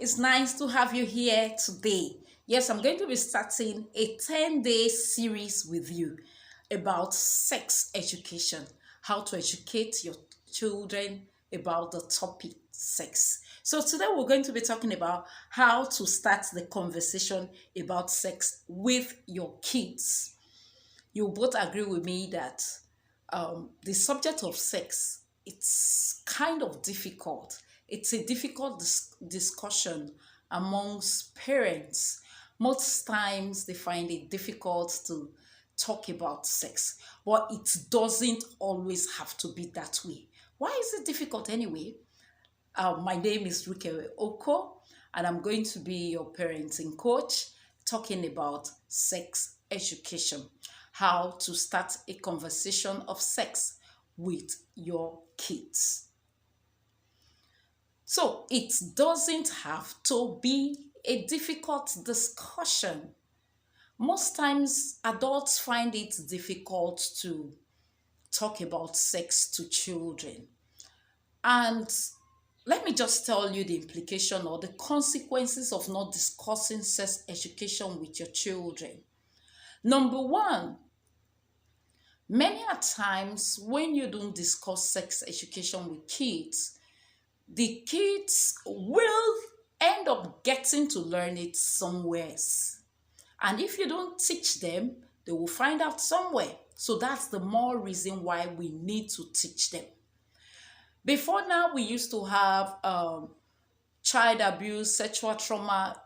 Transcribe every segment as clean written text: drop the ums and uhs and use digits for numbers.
It's nice to have you here today. Yes, I'm going to be starting a 10-day series with you about sex education, how to educate your children about the topic sex. So today we're going to be talking about how to start the conversation about sex with your kids. You both agree with me that the subject of sex, it's kind of difficult. It's a difficult discussion amongst parents. Most times they find it difficult to talk about sex, but it doesn't always have to be that way. Why is it difficult anyway? My name is Rukewe Oko, and I'm going to be your parenting coach talking about sex education, how to start a conversation of sex with your kids. So it doesn't have to be a difficult discussion. Most times, adults find it difficult to talk about sex to children. And let me just tell you the implication or the consequences of not discussing sex education with your children. Number one, many a times when you don't discuss sex education with kids, the kids will end up getting to learn it somewhere. And if you don't teach them, they will find out somewhere. So that's the more reason why we need to teach them. Before now, we used to have child abuse, sexual trauma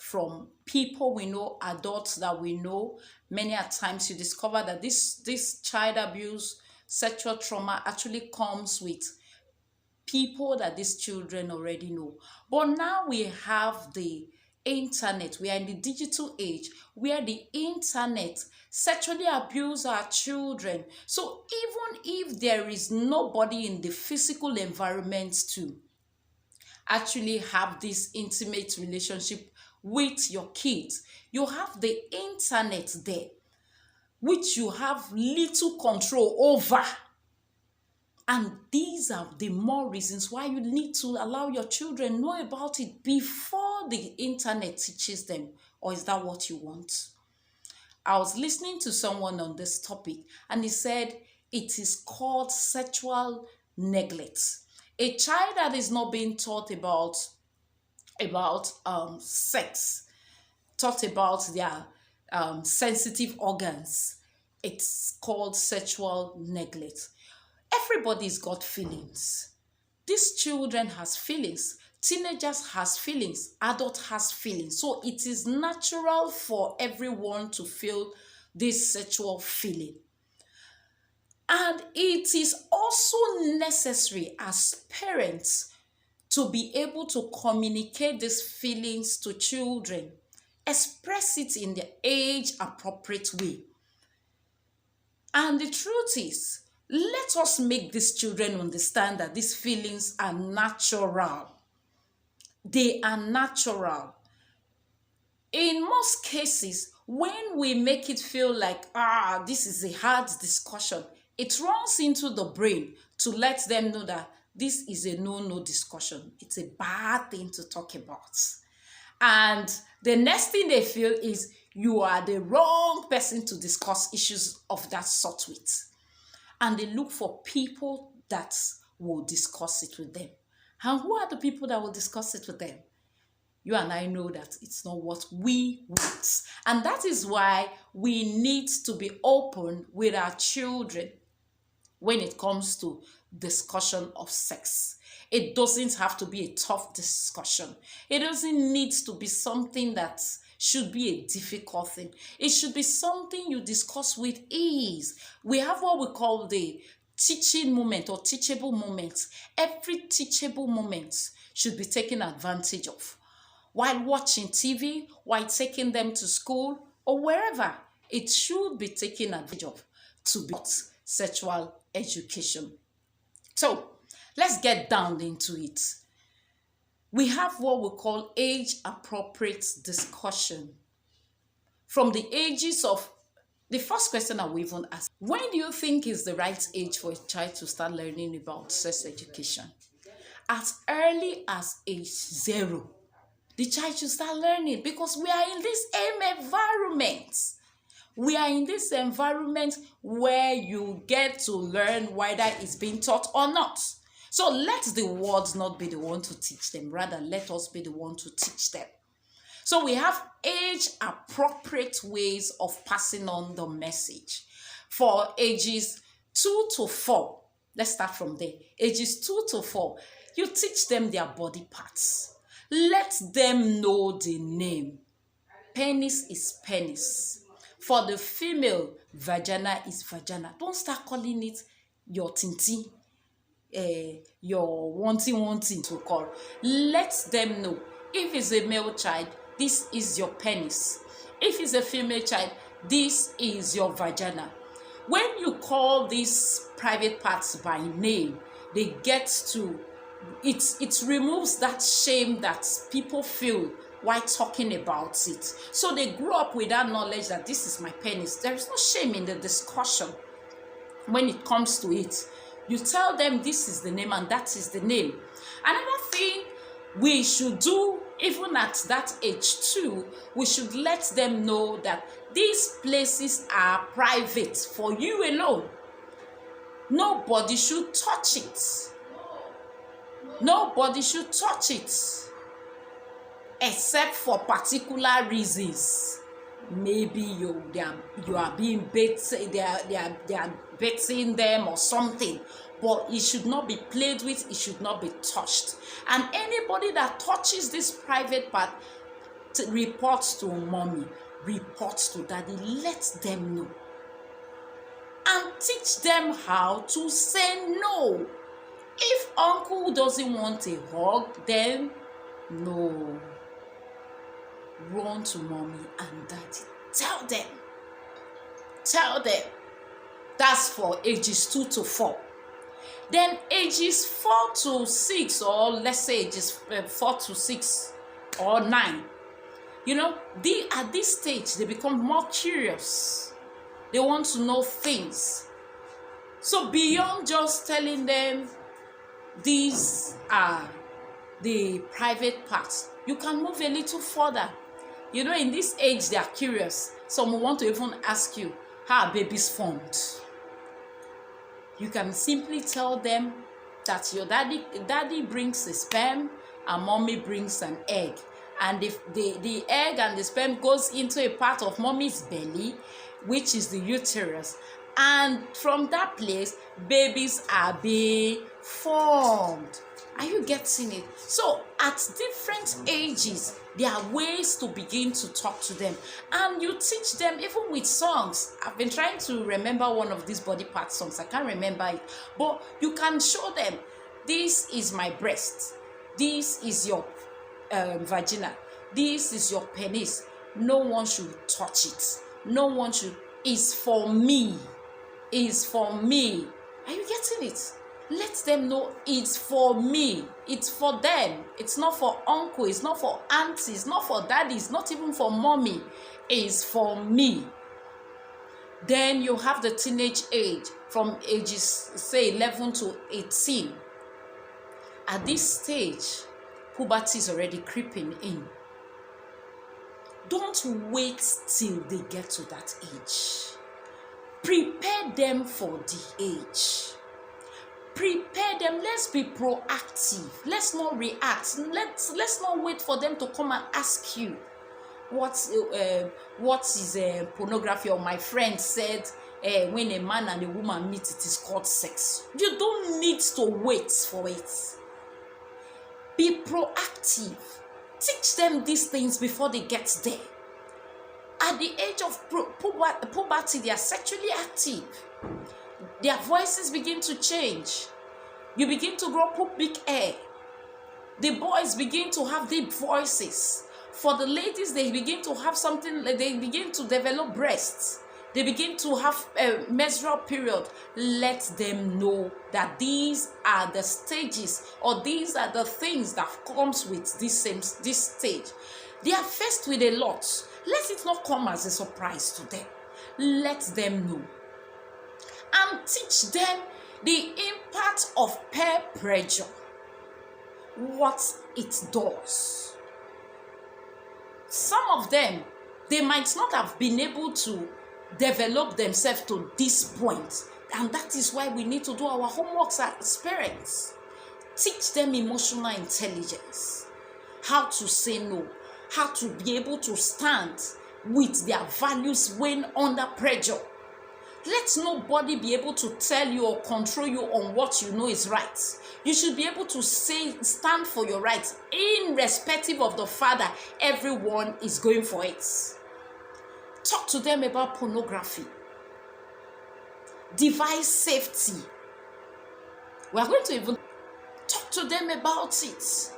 from people we know, adults that we know. Many a times you discover that this child abuse, sexual trauma actually comes with people that these children already know. But now we have the internet. We are in the digital age where the internet sexually abuse our children. So even if there is nobody in the physical environment to actually have this intimate relationship with your kids, you have the internet there, which you have little control over. And these are the more reasons why you need to allow your children know about it before the internet teaches them. Or is that what you want? I was listening to someone on this topic and he said it is called sexual neglect. A child that is not being taught about sex, taught about their sensitive organs, it's called sexual neglect. Everybody's got feelings. These children has feelings. Teenagers has feelings. Adult has feelings. So it is natural for everyone to feel this sexual feeling. And it is also necessary as parents to be able to communicate these feelings to children, express it in the age-appropriate way. And the truth is, let us make these children understand that these feelings are natural. They are natural. In most cases, when we make it feel like, this is a hard discussion, it runs into the brain to let them know that this is a no-no discussion. It's a bad thing to talk about. And the next thing they feel is you are the wrong person to discuss issues of that sort with. And they look for people that will discuss it with them. And who are the people that will discuss it with them? You and I know that it's not what we want. And that is why we need to be open with our children when it comes to discussion of sex. It doesn't have to be a tough discussion. It doesn't need to be something that should be a difficult thing. It should be something you discuss with ease. We have what we call the teaching moment or teachable moments. Every teachable moment should be taken advantage of. While watching TV, while taking them to school, or wherever, it should be taken advantage of to be sexual education. So, let's get down into it. We have what we call age-appropriate discussion. From the ages of, the first question I will even ask, when do you think is the right age for a child to start learning about sex education? as early as age 0. The child should start learning, because we are in this environment. We are in this environment where you get to learn whether it's being taught or not. So let the world not be the one to teach them. Rather, let us be the one to teach them. So we have age-appropriate ways of passing on the message. For ages 2 to 4, let's start from there. Ages 2 to 4, you teach them their body parts. Let them know the name. Penis is penis. For the female, vagina is vagina. Don't start calling it your tinti, your wanting to call. Let them know. If it's a male child, this is your penis. If it's a female child, this is your vagina. When you call these private parts by name, they get to, it removes that shame that people feel while talking about it. So they grow up with that knowledge that this is my penis. There is no shame in the discussion when it comes to it. You tell them this is the name and that is the name. Another thing we should do, even at that age too, we should let them know that these places are private for you alone. Nobody should touch it. Nobody should touch it, except for particular reasons. Maybe you are being baited, they are baiting them or something. But it should not be played with, it should not be touched. And anybody that touches this private part reports to mommy, reports to daddy. Let them know. And teach them how to say no. If uncle doesn't want a hug, then no. Run to mommy and daddy. Tell them. Tell them. That's for ages 2 to 4. Then ages 4 to 6, or let's say ages 4 to 6 or 9, at this stage, they become more curious. They want to know things. So beyond just telling them these are the private parts, you can move a little further. In this age, they are curious. Some will want to even ask you how a baby's formed. You can simply tell them that your daddy brings a sperm and mommy brings an egg. And if the egg and the sperm goes into a part of mommy's belly, which is the uterus, and from that place, babies are being formed. Are you getting it? So at different ages, there are ways to begin to talk to them. And you teach them even with songs. I've been trying to remember one of these body part songs. I can't remember it. But you can show them, this is my breast. This is your vagina. This is your penis. No one should touch it. No one should. It's for me. It's for me. Are you getting it? Let them know it's for me. It's for them. It's not for uncle. It's not for auntie. It's not for daddy. It's not even for mommy. It's for me. Then you have the teenage age from ages, say, 11 to 18. At this stage, puberty is already creeping in. Don't wait till they get to that age. Prepare them for the age. Prepare them. Let's be proactive. Let's not react. Let's not wait for them to come and ask you what is pornography. Or my friend said when a man and a woman meet, it is called sex. You don't need to wait for it. Be proactive. Teach them these things before they get there. At the age of puberty, they are sexually active. Their voices begin to change. You begin to grow pubic hair. The boys begin to have deep voices. For the ladies, they begin to have something, they begin to develop breasts. They begin to have a menstrual period. Let them know that these are the stages, or these are the things that comes with this stage. They are faced with a lot. Let it not come as a surprise to them. Let them know. And teach them the impact of peer pressure. what it does. Some of them, they might not have been able to develop themselves to this point, and that is why we need to do our homeworks as parents. Teach them emotional intelligence, how to say no, how to be able to stand with their values when under pressure. Let nobody be able to tell you or control you on what you know is right. You should be able to stand for your rights, irrespective of the father. Everyone is going for it. Talk to them about pornography, device safety. We are going to even talk to them about it.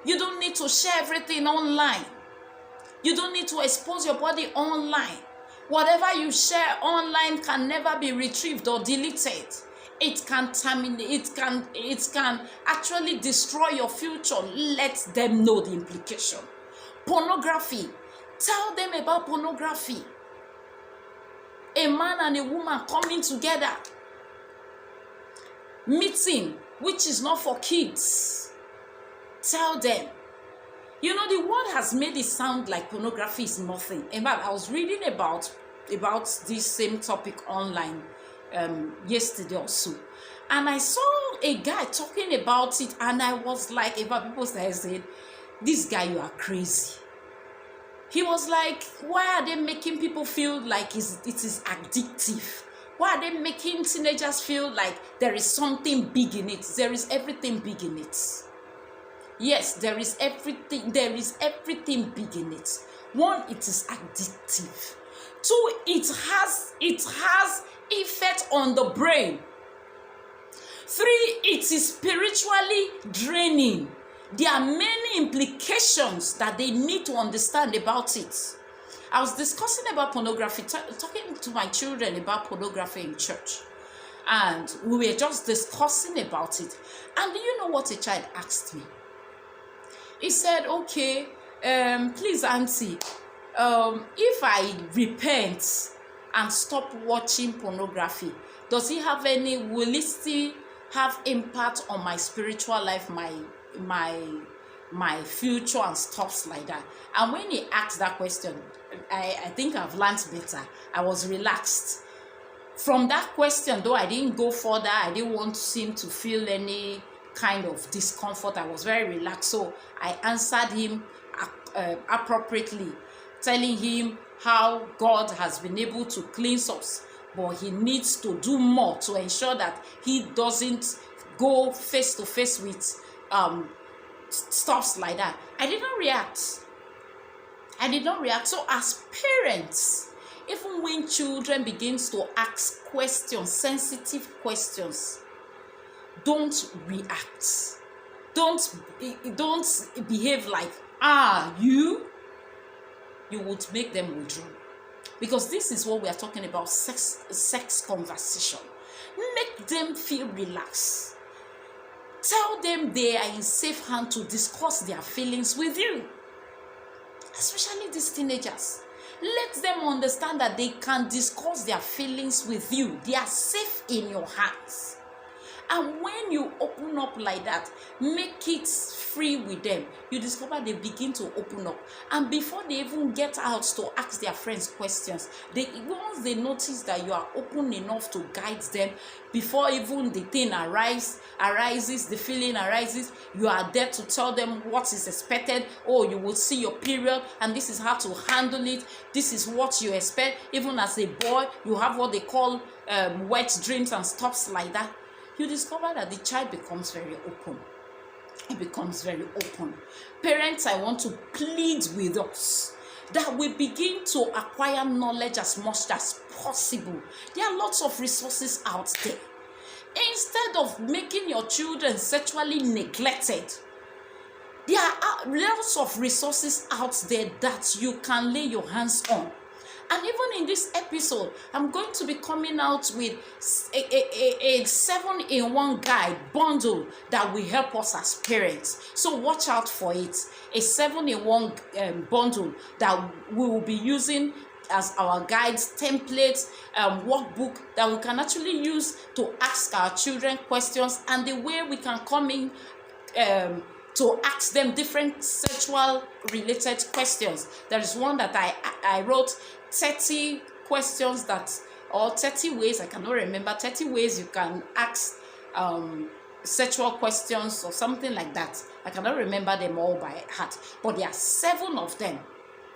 You don't need to share everything online. You don't need to expose your body online. Whatever you share online can never be retrieved or deleted. It can terminate, it can actually destroy your future. Let them know the implication. Pornography. Tell them about pornography. A man and a woman coming together, meeting, which is not for kids. Tell them. You know, the world has made it sound like pornography is nothing. In fact, I was reading about this same topic online yesterday or so, and I saw a guy talking about it, and I was like, about people saying, this guy, you are crazy. He was like, why are they making people feel like it is addictive? Why are they making teenagers feel like there is something big in it? There is everything big in it. Yes, there is everything big in it. One, it is addictive. Two, it has effect on the brain. Three, it is spiritually draining. There are many implications that they need to understand about it. I was discussing about pornography, talking to my children about pornography in church. And we were just discussing about it. And do you know what a child asked me? He said, okay, please, auntie, if I repent and stop watching pornography, will it still have impact on my spiritual life, my future and stuff like that? And when he asked that question, I think I've learned better. I was relaxed. From that question, though I didn't go further, I didn't want him to feel any kind of discomfort. I was very relaxed, so I answered him appropriately, telling him how God has been able to cleanse us, but he needs to do more to ensure that he doesn't go face to face with stuffs like that. I did not react. So as parents, even when children begins to ask questions, sensitive questions, don't react. Don't behave like, you would make them withdraw. Because this is what we are talking about, sex conversation. Make them feel relaxed. Tell them they are in safe hands to discuss their feelings with you. Especially these teenagers. Let them understand that they can discuss their feelings with you. They are safe in your hands. And when you open up like that, make it free with them, you discover they begin to open up. And before they even get out to ask their friends questions, once they notice that you are open enough to guide them, before even the thing arises, the feeling arises, you are there to tell them what is expected. Oh, you will see your period, and this is how to handle it. This is what you expect. Even as a boy, you have what they call wet dreams and stuff like that. You discover that the child becomes very open. It becomes very open. Parents, I want to plead with us that we begin to acquire knowledge as much as possible. There are lots of resources out there. Instead of making your children sexually neglected, there are lots of resources out there that you can lay your hands on. And even in this episode, I'm going to be coming out with a 7-in-1 guide bundle that will help us as parents. So watch out for it. A 7-in-1 bundle that we will be using as our guides, templates, workbook that we can actually use to ask our children questions, and the way we can come in to ask them different sexual related questions. There is one that I wrote 30 questions that, or 30 ways, I cannot remember, 30 ways you can ask sexual questions or something like that. I cannot remember them all by heart, but there are 7 of them.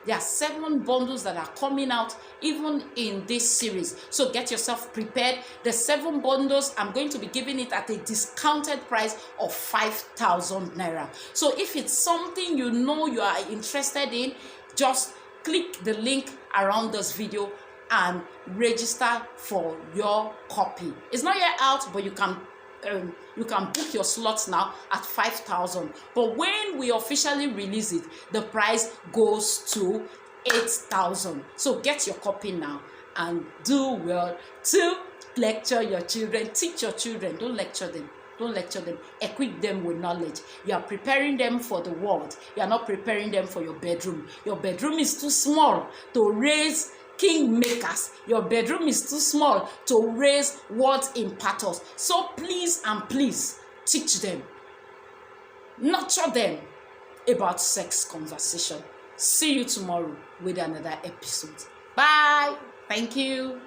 There are 7 bundles that are coming out even in this series. So get yourself prepared. The 7 bundles, I'm going to be giving it at a discounted price of 5,000 naira. So if it's something you know you are interested in, just click the link around this video and register for your copy. It's not yet out, but you can book your slots now at 5,000. But when we officially release it, the price goes to 8,000. So get your copy now and do well to lecture your children, teach your children. Don't lecture them. Don't lecture them. Equip them with knowledge. You are preparing them for the world. You are not preparing them for your bedroom. Your bedroom is too small to raise kingmakers. Your bedroom is too small to raise words imparters. So please and please teach them, nurture them about sex conversation. See you tomorrow with another episode. Bye. Thank you.